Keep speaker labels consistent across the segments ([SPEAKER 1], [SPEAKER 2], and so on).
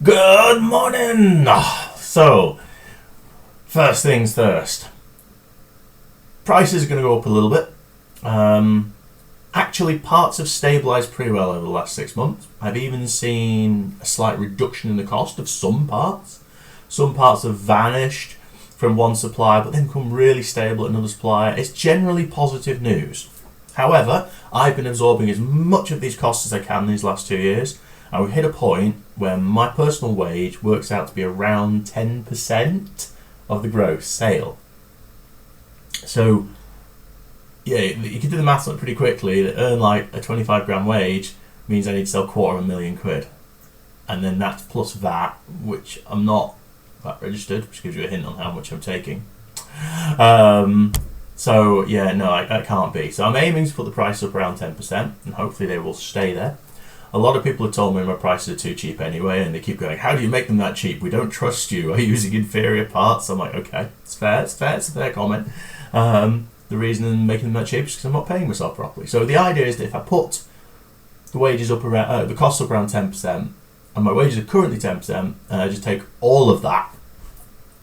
[SPEAKER 1] Good morning! So, first things first. Prices are going to go up a little bit. Actually, parts have stabilised pretty well over the last 6 months. I've even seen a slight reduction in the cost of some parts. Some parts have vanished from one supplier, but then become really stable at another supplier. It's generally positive news. However, I've been absorbing as much of these costs as I can these last 2 years, and we've hit a point where my personal wage works out to be around 10% of the gross sale. So, yeah, you can do the maths on it pretty quickly. To earn like a 25 grand wage means I need to sell £250,000. And then that's plus VAT, which I'm not VAT registered, which gives you a hint on how much I'm taking. So, yeah, no, I can't be. So I'm aiming to put the price up around 10%, and hopefully they will stay there. A lot of people have told me my prices are too cheap anyway, and they keep going, how do you make them that cheap? We don't trust you. Are you using inferior parts? I'm like, okay, it's fair, it's a fair comment. The reason I'm making them that cheap is because I'm not paying myself properly. So the idea is that if I put the wages up around, the costs up around 10%, and my wages are currently 10%, and I just take all of that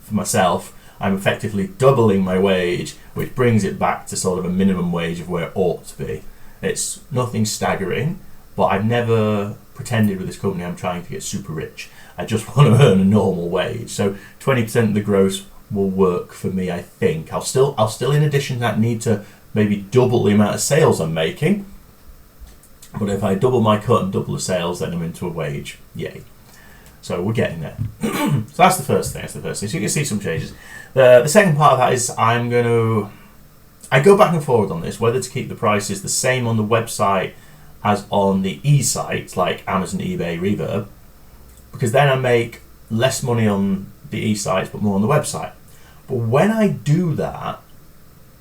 [SPEAKER 1] for myself, I'm effectively doubling my wage, which brings it back to sort of a minimum wage of where it ought to be. It's nothing staggering, but I've never pretended with this company I'm trying to get super rich. I just want to earn a normal wage. So 20% of the gross will work for me, I think. I'll still in addition to that need to maybe double the amount of sales I'm making. But if I double my cut and double the sales, then I'm into a wage. Yay. So we're getting there. So that's the first thing. So you can see some changes. The second part of that is I go back and forward on this, whether to keep the prices the same on the website as on the e-sites like Amazon, eBay, Reverb, because then I make less money on the e-sites but more on the website. But when I do that,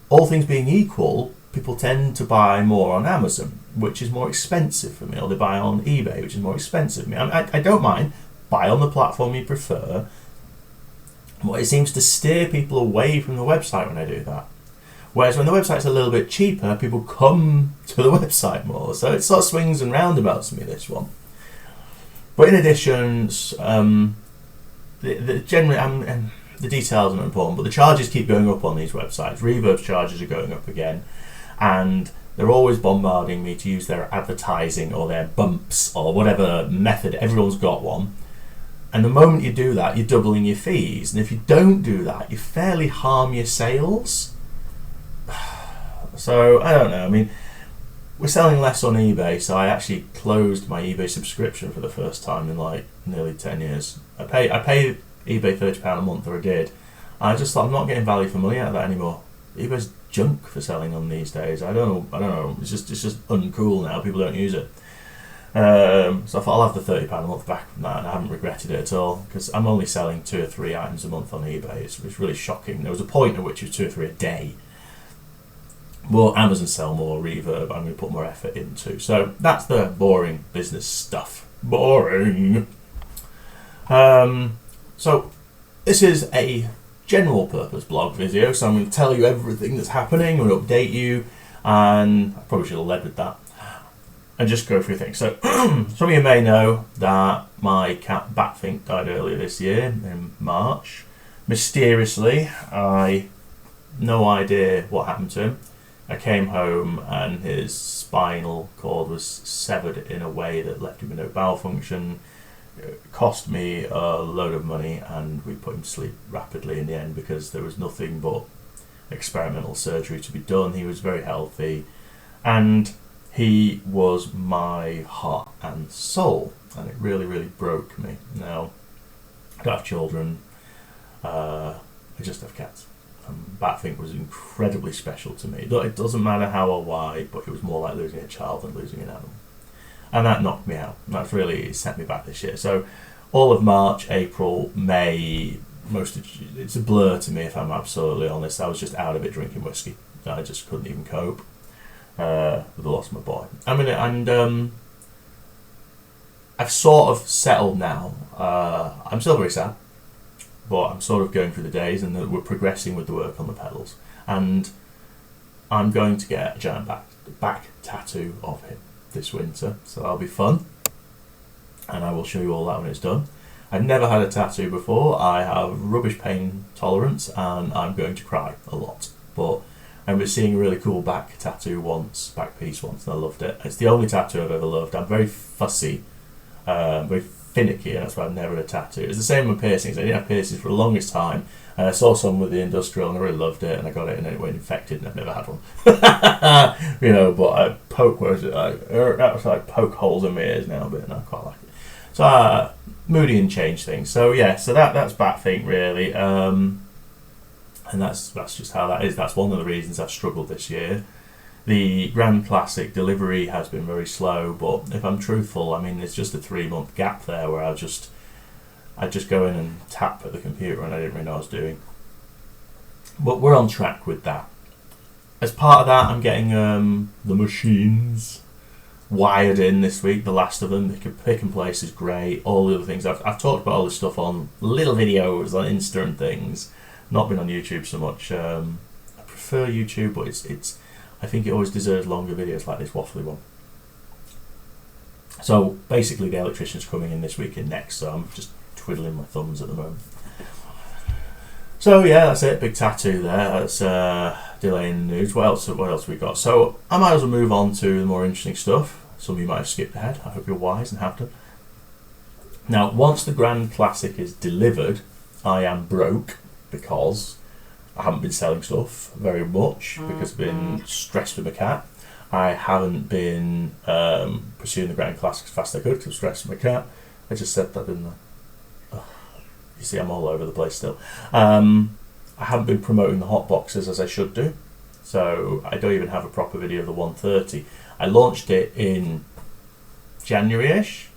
[SPEAKER 1] all things being equal, people tend to buy more on Amazon, which is more expensive for me, or they buy on eBay, which is more expensive for me. I don't mind. Buy on the platform you prefer. But it seems to steer people away from the website when I do that. Whereas when the website's a little bit cheaper, people come to the website more. So it sort of swings and roundabouts me, this one. But in addition, the details are important, but the charges keep going up on these websites. Reverb's charges are going up again, and they're always bombarding me to use their advertising or their bumps or whatever method. Everyone's got one. And the moment you do that, you're doubling your fees. And if you don't do that, you fairly harm your sales. So, I don't know. I mean, we're selling less on eBay, so I actually closed my eBay subscription for the first time in like nearly 10 years. I pay eBay £30 a month, or I did. I just thought I'm not getting value for money out of that anymore. eBay's junk for selling on these days. I don't know. It's just uncool now. People don't use it. So I thought I'll have the £30 a month back from that, and I haven't regretted it at all, because I'm only selling 2 or 3 items a month on eBay. It's really shocking. There was a point at which it was 2 or 3 a day. Well, Amazon sell more, Reverb I'm going to put more effort into. So that's the boring business stuff. Boring. So this is a general purpose blog video, so I'm going to tell you everything that's happening, I'm going to update you, and I probably should have led with that, and just go through things. So some of you may know that my cat Batfink died earlier this year in March. Mysteriously, I no idea what happened to him. I came home and his spinal cord was severed in a way that left him with no bowel function. It cost me a load of money, and we put him to sleep rapidly in the end because there was nothing but experimental surgery to be done. He was very healthy, and he was my heart and soul, and it really, really broke me. Now, I don't have children, I just have cats. Batfink was incredibly special to me. It doesn't matter how or why, but it was more like losing a child than losing an animal. And that knocked me out. That's really set me back this year. So all of March, April, May, it's a blur to me, if I'm absolutely honest. I was just out of it drinking whiskey. I just couldn't even cope with the loss of my boy. I've sort of settled now. I'm still very sad, but I'm sort of going through the days, and we're progressing with the work on the pedals. And I'm going to get a giant back tattoo of him this winter, so that'll be fun. And I will show you all that when it's done. I've never had a tattoo before. I have rubbish pain tolerance and I'm going to cry a lot. But I remember seeing a really cool back piece once, and I loved it. It's the only tattoo I've ever loved. I'm very fussy, very finicky, and that's why I've never had a tattoo. It's the same with piercings. I didn't have piercings for the longest time, and I saw some with the industrial, and I really loved it, and I got it, and then it went infected, and I've never had one. But I poke, that was like poke holes in my ears now, but I quite like it. So moody and change things. So yeah, so that's Batfink really. And that's just how that is. That's one of the reasons I've struggled this year. The Grand Classic delivery has been very slow, but if I'm truthful, I mean, there's just a 3-month gap there where I'd just go in and tap at the computer and I didn't really know what I was doing. But we're on track with that. As part of that, I'm getting the machines wired in this week, the last of them. The pick and place is great. All the other things. I've talked about all this stuff on little videos on Insta and things. Not been on YouTube so much. I prefer YouTube, but it's. I think it always deserves longer videos like this waffly one. So basically, the electrician's coming in this week and next. So I'm just twiddling my thumbs at the moment. So yeah, that's it. Big tattoo there. That's delaying the news. What else have we got? So I might as well move on to the more interesting stuff. Some of you might have skipped ahead. I hope you're wise and have done. Now, once the Grand Classic is delivered, I am broke, because I haven't been selling stuff very much because I've been stressed with my cat. I haven't been pursuing the Grand Classic as fast as I could because I'm stressed with my cat. I just said that, didn't I? You see, I'm all over the place still. I haven't been promoting the hot boxes as I should do, so I don't even have a proper video of the 130. I launched it in January-ish,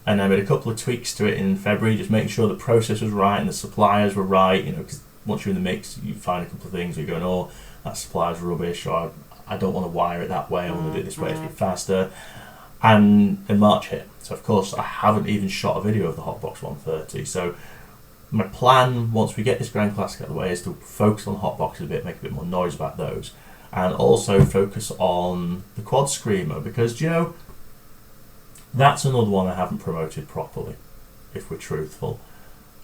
[SPEAKER 1] and I made a couple of tweaks to it in February, just making sure the process was right and the suppliers were right, because once you're in the mix, you find a couple of things where you're going, oh, that supplier's rubbish, or I don't want to wire it that way, I want to do it this way, it's a bit faster. And March hit. So, of course, I haven't even shot a video of the Hotbox 130. So, my plan, once we get this Grand Classic out of the way, is to focus on Hotboxes a bit, make a bit more noise about those, and also focus on the Quad Screamer, because, that's another one I haven't promoted properly, if we're truthful.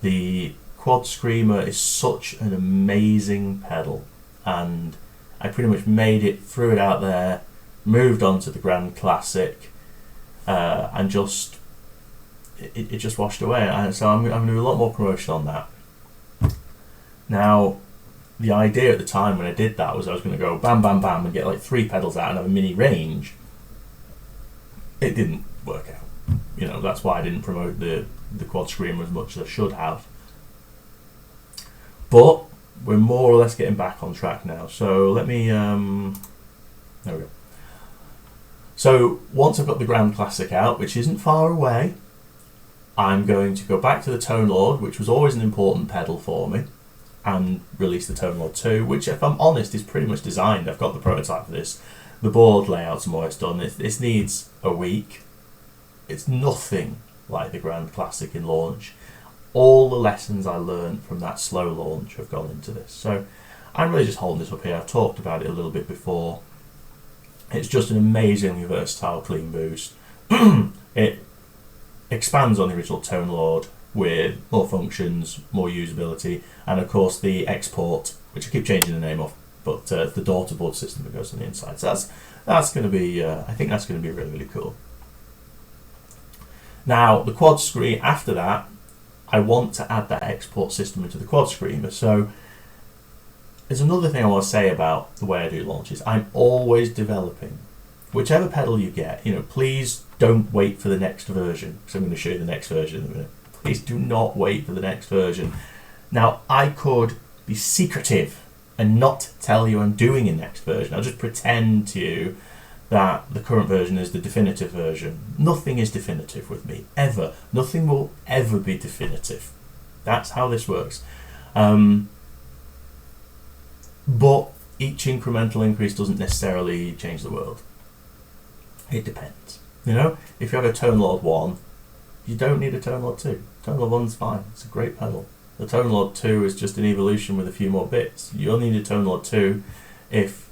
[SPEAKER 1] The Quad Screamer is such an amazing pedal, and I pretty much made it, threw it out there, moved on to the Grand Classic, and it just washed away. And so I'm going to do a lot more promotion on that. Now, the idea at the time when I did that was I was going to go bam, bam, bam, and get like 3 pedals out and have a mini range. It didn't work out. That's why I didn't promote the Quad Screamer as much as I should have. But we're more or less getting back on track now. So let me, there we go. So once I've got the Grand Classic out, which isn't far away, I'm going to go back to the Tone Lord, which was always an important pedal for me, and release the Tone Lord 2, which, if I'm honest, is pretty much designed. I've got the prototype for this. The board layout's more or less done. This needs a week. It's nothing like the Grand Classic in launch. All the lessons I learned from that slow launch have gone into this. So I'm really just holding this up here. I've talked about it a little bit before. It's just an amazingly versatile clean boost. It expands on the original Tone Lord with more functions, more usability, and of course the export, which I keep changing the name of, but the daughter board system that goes on the inside. So that's going to be, I think that's going to be really, really cool. Now, the Quad Screamer, after that, I want to add that export system into the Quad Screamer. So there's another thing I want to say about the way I do launches. I'm always developing. Whichever pedal you get, please don't wait for the next version, because I'm going to show you the next version in a minute. Please do not wait for the next version. Now, I could be secretive and not tell you I'm doing a next version. I'll just pretend to you that the current version is the definitive version. Nothing is definitive with me, ever. Nothing will ever be definitive. That's how this works. But each incremental increase doesn't necessarily change the world. It depends. If you have a Tone Lord 1, you don't need a Tone Lord 2. Tone Lord 1's fine. It's a great pedal. The Tone Lord 2 is just an evolution with a few more bits. You only need a Tone Lord 2 if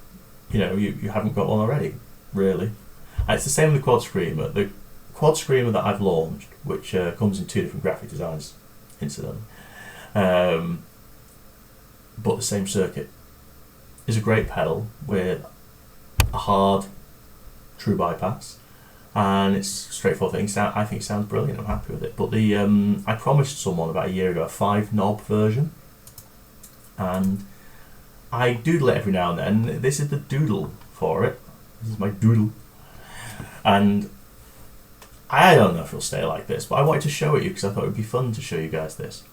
[SPEAKER 1] you haven't got one already, really. It's the same with the Quad Screamer. The Quad Screamer that I've launched, which comes in 2 different graphic designs, incidentally. But the same circuit. Is a great pedal with a hard true bypass, and it's a straightforward thing. I think it sounds brilliant. I'm happy with it. But the I promised someone about a year ago a 5-knob version, and I doodle it every now and then. This is the doodle for it. This is my doodle, and I don't know if it'll stay like this, but I wanted to show it you because I thought it would be fun to show you guys this.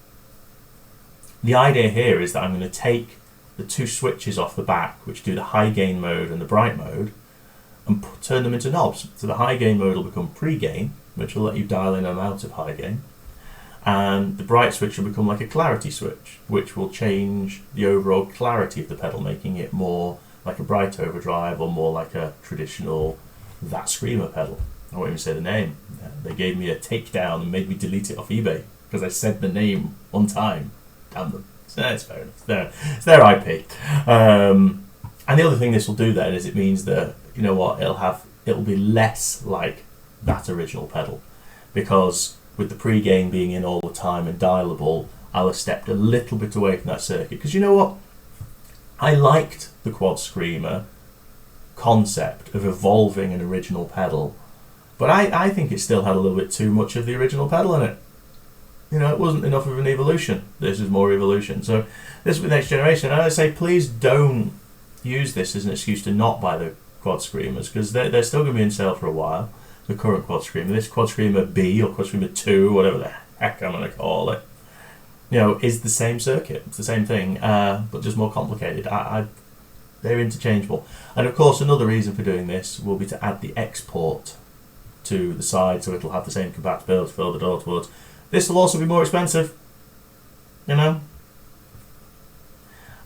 [SPEAKER 1] The idea here is that I'm going to take the 2 switches off the back, which do the high gain mode and the bright mode, and turn them into knobs. So the high gain mode will become pre-gain, which will let you dial in and out of high gain, and the bright switch will become like a clarity switch, which will change the overall clarity of the pedal, making it more like a bright overdrive or more like a traditional That Screamer pedal. I won't even say the name. They gave me a takedown and made me delete it off eBay because I said the name one time. Damn them. So that's fair enough. It's their IP. And the other thing this will do then is it means that, you know what, it'll be less like that original pedal, because with the pre-gain being in all the time and dialable, I'll have stepped a little bit away from that circuit. Because you know what? I liked the Quad Screamer concept of evolving an original pedal, but I think it still had a little bit too much of the original pedal in it. You know, it wasn't enough of an evolution. This is more evolution. So this with next generation, and I say please don't use this as an excuse to not buy the Quad Screamers, because they're still going to be in sale for a while. The current Quad Screamer, this Quad Screamer B or Quad Screamer 2, whatever the heck I'm going to call it, you know, is the same circuit. It's the same thing, but just more complicated. They're interchangeable. And of course, another reason for doing this will be to add the export to the side, so it'll have the same compatibility for the door towards. This will also be more expensive, you know.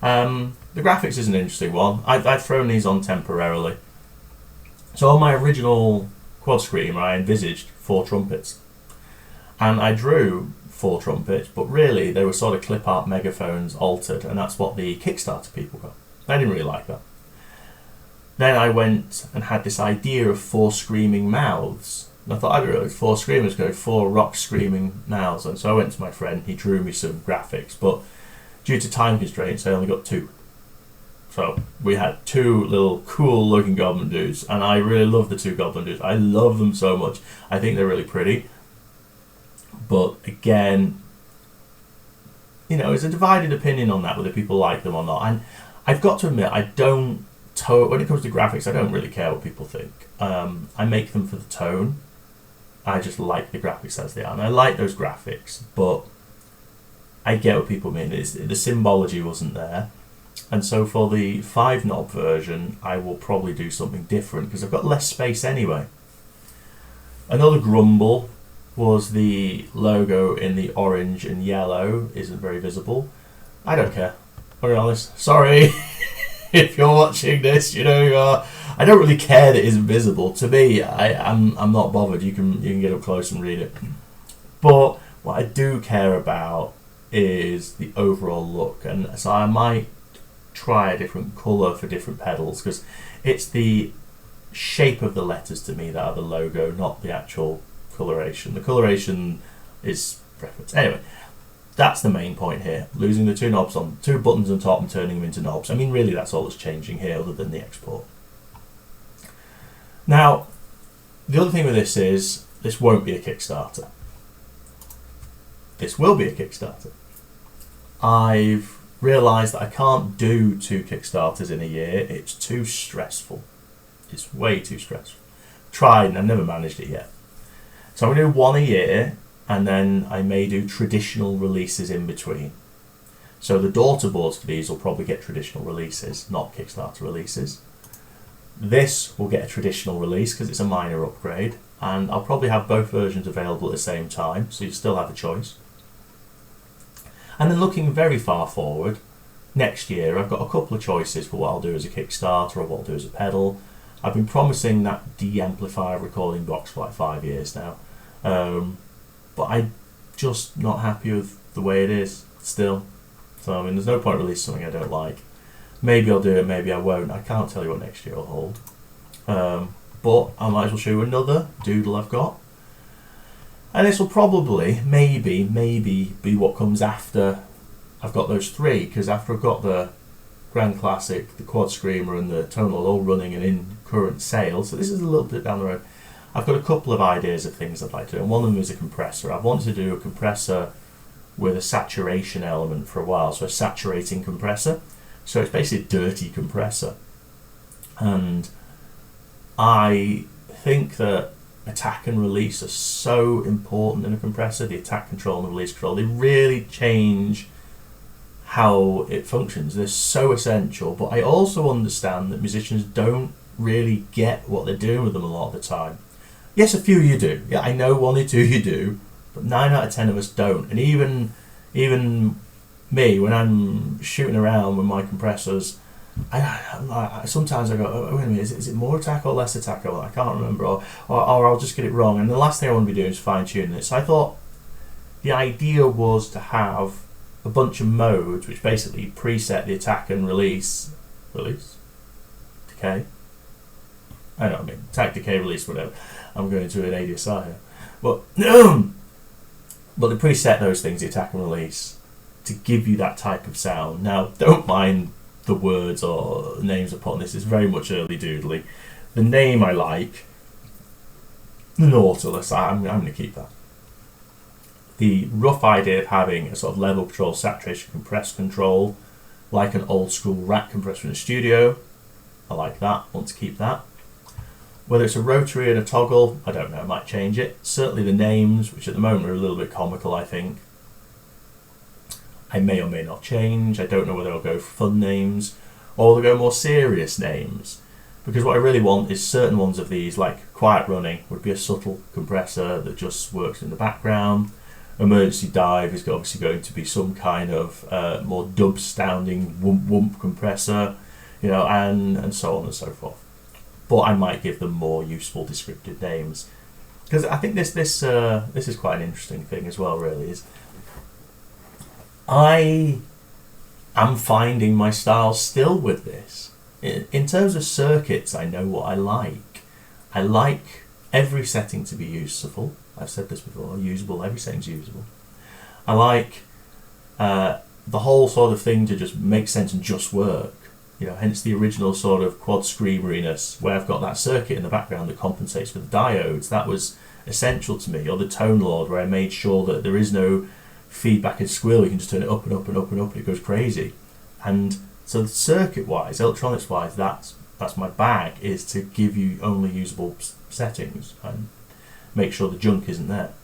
[SPEAKER 1] The graphics is an interesting one. I've thrown these on temporarily. So on my original Quad Screamer, I envisaged 4 trumpets, and I drew 4 trumpets, but really they were sort of clip art megaphones altered, and that's what the Kickstarter people got. I didn't really like that. Then I went and had this idea of 4 screaming mouths. And I thought, I'd really 4 screamers go, 4 rock screaming mouths. And so I went to my friend, he drew me some graphics, but due to time constraints, I only got 2. So we had 2 little cool looking goblin dudes, and I really love the 2 goblin dudes. I love them so much. I think they're really pretty. But again, you know, it's a divided opinion on that, whether people like them or not. And I've got to admit, when it comes to graphics, I don't really care what people think. I make them for the tone. I just like the graphics as they are, and I like those graphics, but I get what people mean. The symbology wasn't there, and so for the 5-knob version, I will probably do something different because I've got less space anyway. Another grumble was the logo in the orange and yellow isn't very visible. I don't care. I'll be honest. Sorry. If you're watching this, you know you are. I don't really care that it isn't visible. To me, I'm not bothered. You can get up close and read it. But what I do care about is the overall look, and so I might try a different colour for different pedals, because it's the shape of the letters to me that are the logo, not the actual coloration. The coloration is preference. Anyway, that's the main point here. Losing the 2 knobs on 2 buttons on top and turning them into knobs. I mean, really, that's all that's changing here, other than the export. Now, the other thing with this is this won't be a Kickstarter. This will be a Kickstarter. I've realised that I can't do 2 Kickstarters in a year. It's too stressful. It's way too stressful. Tried and I've never managed it yet. So I'm going to do 1 a year, and then I may do traditional releases in between. So the daughter boards for these will probably get traditional releases, not Kickstarter releases. This will get a traditional release because it's a minor upgrade, and I'll probably have both versions available at the same time, so you still have a choice. And then looking very far forward, next year I've got a couple of choices for what I'll do as a Kickstarter or what I'll do as a pedal. I've been promising that de-amplifier recording box for like 5 years now, but I'm just not happy with the way it is still. So I mean, there's no point releasing something I don't like. Maybe I'll do it, maybe I won't. I can't tell you what next year will hold. But I might as well show you another doodle I've got. And this will probably, maybe be what comes after I've got those three, because after I've got the Grand Classic, the Quad Screamer and the Tonal all running and in current sale, so this is a little bit down the road, I've got a couple of ideas of things I'd like to do, and one of them is a compressor. I've wanted to do a compressor with a saturation element for a while, so a saturating compressor. So it's basically a dirty compressor. And I think that attack and release are so important in a compressor, the attack control and the release control. They really change how it functions. They're so essential, but I also understand that musicians don't really get what they're doing with them a lot of the time. Yes, a few you do. Yeah, I know 1 or 2 you do, but 9 out of 10 of us don't. And even me, when I'm shooting around with my compressors, sometimes I go, oh, wait a minute, is it more attack or less attack? I can't remember, or I'll just get it wrong. And the last thing I want to be doing is fine-tuning it. So I thought the idea was to have a bunch of modes which basically preset the attack and release, decay. I don't know, attack, decay, release, whatever. I'm going to an ADSI here. But they preset those things, the attack and release, to give you that type of sound. Now, don't mind the words or names I put on this. It's very much early doodly. The name I like, the Nautilus, I'm going to keep that. The rough idea of having a sort of level control, saturation, compress control, like an old school rack compressor in a studio, I like that, want to keep that. Whether it's a rotary and a toggle, I don't know, I might change it. Certainly the names, which at the moment are a little bit comical, I think, I may or may not change. I don't know whether I'll go for fun names or they'll go more serious names. Because what I really want is certain ones of these, like Quiet Running would be a subtle compressor that just works in the background. Emergency Dive is obviously going to be some kind of more dub-sounding whoomp compressor, you know, and so on and so forth. But I might give them more useful descriptive names, because I think this is quite an interesting thing as well. Really, is I am finding my style still with this. In terms of circuits, I know what I like. I like every setting to be useful. I've said this before. Usable. Every setting's usable. I like the whole sort of thing to just make sense and just work. You know, hence the original sort of quad screameriness, where I've got that circuit in the background that compensates for the diodes. That was essential to me. Or the tone lord, where I made sure that there is no feedback and squeal. You can just turn it up and up and up and up, and it goes crazy. And so, circuit-wise, electronics-wise, that's my bag, is to give you only usable settings and make sure the junk isn't there.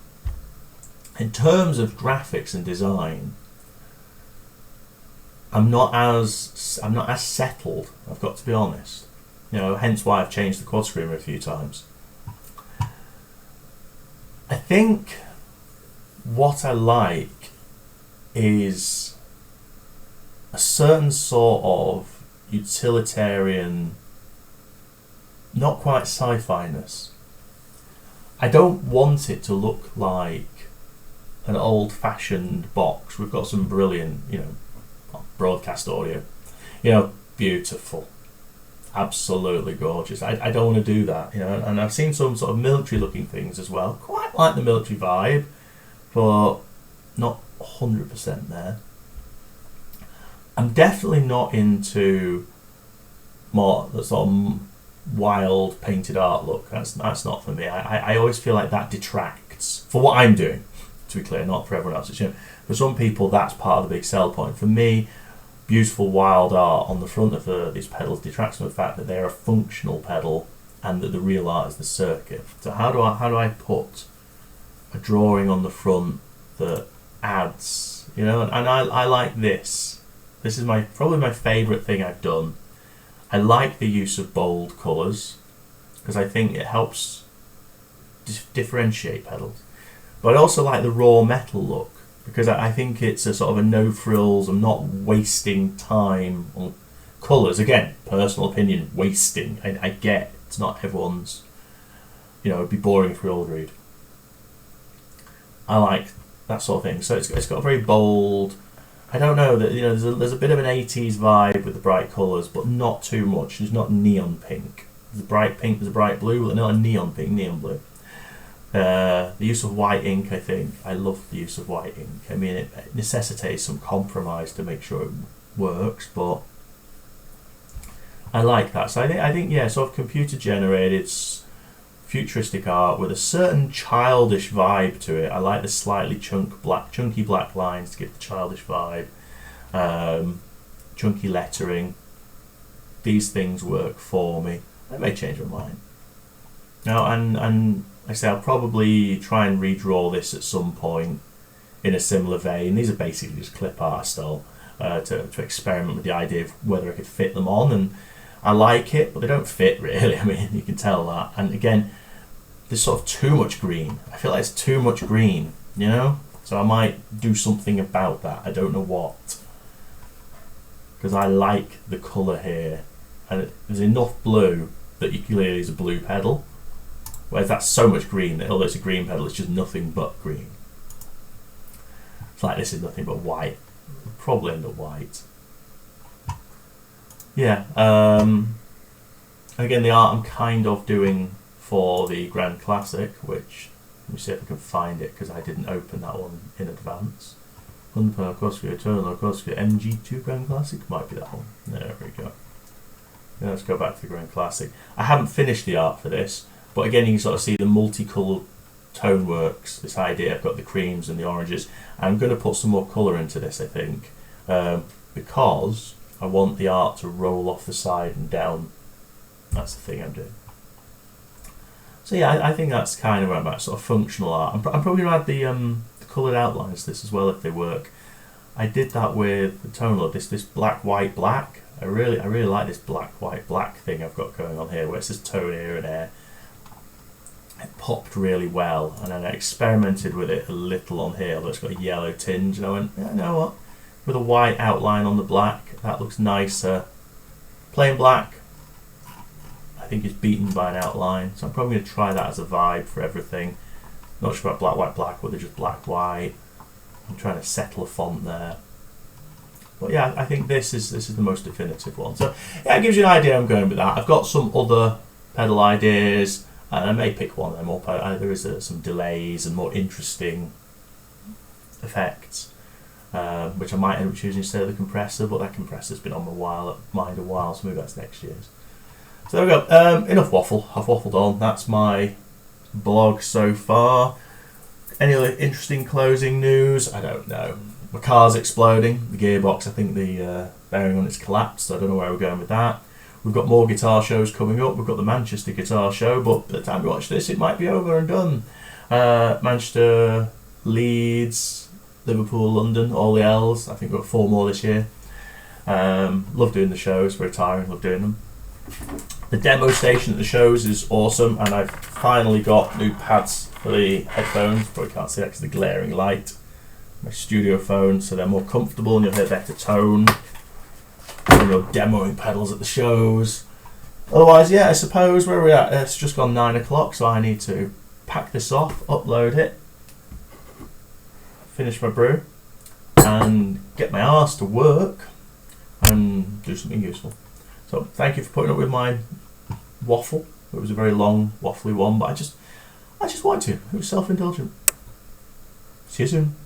[SPEAKER 1] In terms of graphics and design, I'm not as settled, I've got to be honest. You know, hence why I've changed the quad screamer a few times. I think what I like is a certain sort of utilitarian, not quite sci-fi-ness. I don't want it to look like an old-fashioned box. We've got some brilliant, you know, broadcast audio, you know, beautiful, absolutely gorgeous. I don't want to do that, you know. And I've seen some sort of military-looking things as well. Quite like the military vibe, but not 100% there. I'm definitely not into more the sort of wild painted art look. That's not for me. I always feel like that detracts for what I'm doing. To be clear, not for everyone else. You know, for some people, that's part of the big sell point. For me, beautiful wild art on the front of these pedals detracts from the fact that they're a functional pedal and that the real art is the circuit. So how do I put a drawing on the front that adds, you know? And I like this. This is probably my favourite thing I've done. I like the use of bold colours because I think it helps differentiate pedals. But I also like the raw metal look because I think it's a sort of a no frills. I'm not wasting time on colours. Again, personal opinion, wasting. I get it's not everyone's, you know, it'd be boring if we all agreed. I like that sort of thing. So it's got a very bold, I don't know, that, you know, there's a bit of an 80s vibe with the bright colours, but not too much. There's not neon pink. There's a bright pink, there's a bright blue, but not a neon pink, neon blue. The use of white ink, I think, I love the use of white ink. I mean, it necessitates some compromise to make sure it works, but I like that. So I think yeah, sort of computer generated futuristic art with a certain childish vibe to it. I like the slightly chunky black lines to give the childish vibe. Chunky lettering. These things work for me. I may change my mind. Now, and like I say, I'll probably try and redraw this at some point in a similar vein. These are basically just clip art style to experiment with the idea of whether I could fit them on, and I like it, but they don't fit really. I mean, you can tell that. And again, there's sort of too much green. I feel like it's too much green, you know? So I might do something about that. I don't know what. Because I like the colour here. And there's enough blue that you clearly is a blue pedal. Whereas that's so much green that although it's a green pedal, it's just nothing but green. It's like this is nothing but white. Probably end up white. Yeah. Again, the art I'm kind of doing for the Grand Classic, which, let me see if I can find it because I didn't open that one in advance. Underpower Corsica, Eternal Corsica, MG2 Grand Classic, might be that one. There we go. Yeah, let's go back to the Grand Classic. I haven't finished the art for this, but again, you can sort of see the multicoloured tone works, this idea. I've got the creams and the oranges. I'm going to put some more colour into this, I think, because I want the art to roll off the side and down. That's the thing I'm doing. So yeah, I think that's kind of where I'm at, sort of functional art. I'm probably going to add the coloured outlines to this as well if they work. I did that with the tonal, this black, white, black. I really like this black, white, black thing I've got going on here, where it's just tone here and there. It popped really well, and then I experimented with it a little on here, although it's got a yellow tinge, and I went, yeah, you know what? With a white outline on the black, that looks nicer. Plain black, I think is beaten by an outline, so I'm probably going to try that as a vibe for everything. Not sure about black, white, black, whether just black, white. I'm trying to settle a font there. But yeah, I think this is the most definitive one. So yeah, it gives you an idea I'm going with that. I've got some other pedal ideas, and I may pick one of them up. There is some delays and more interesting effects, which I might end up choosing instead of the compressor, but that compressor's been on my mind a while, so maybe that's next year's. So there we go. Enough waffle. I've waffled on. That's my blog so far. Any other interesting closing news? I don't know. My car's exploding. The gearbox, I think the bearing on it's collapsed, so I don't know where we're going with that. We've got more guitar shows coming up. We've got the Manchester Guitar Show, but by the time you watch this, it might be over and done. Manchester, Leeds, Liverpool, London, all the L's. I think we've got 4 more this year. Love doing the shows. We're retiring. Love doing them. The demo station at the shows is awesome, and I've finally got new pads for the headphones. Probably can't see that because of the glaring light. My studio phone, so they're more comfortable and you'll hear better tone when you're demoing pedals at the shows. Otherwise, yeah, I suppose where we're at, it's just gone 9 o'clock, so I need to pack this off, upload it, finish my brew, and get my arse to work and do something useful. So thank you for putting up with my waffle. It was a very long, waffly one, but I just wanted to. It was self-indulgent. See you soon.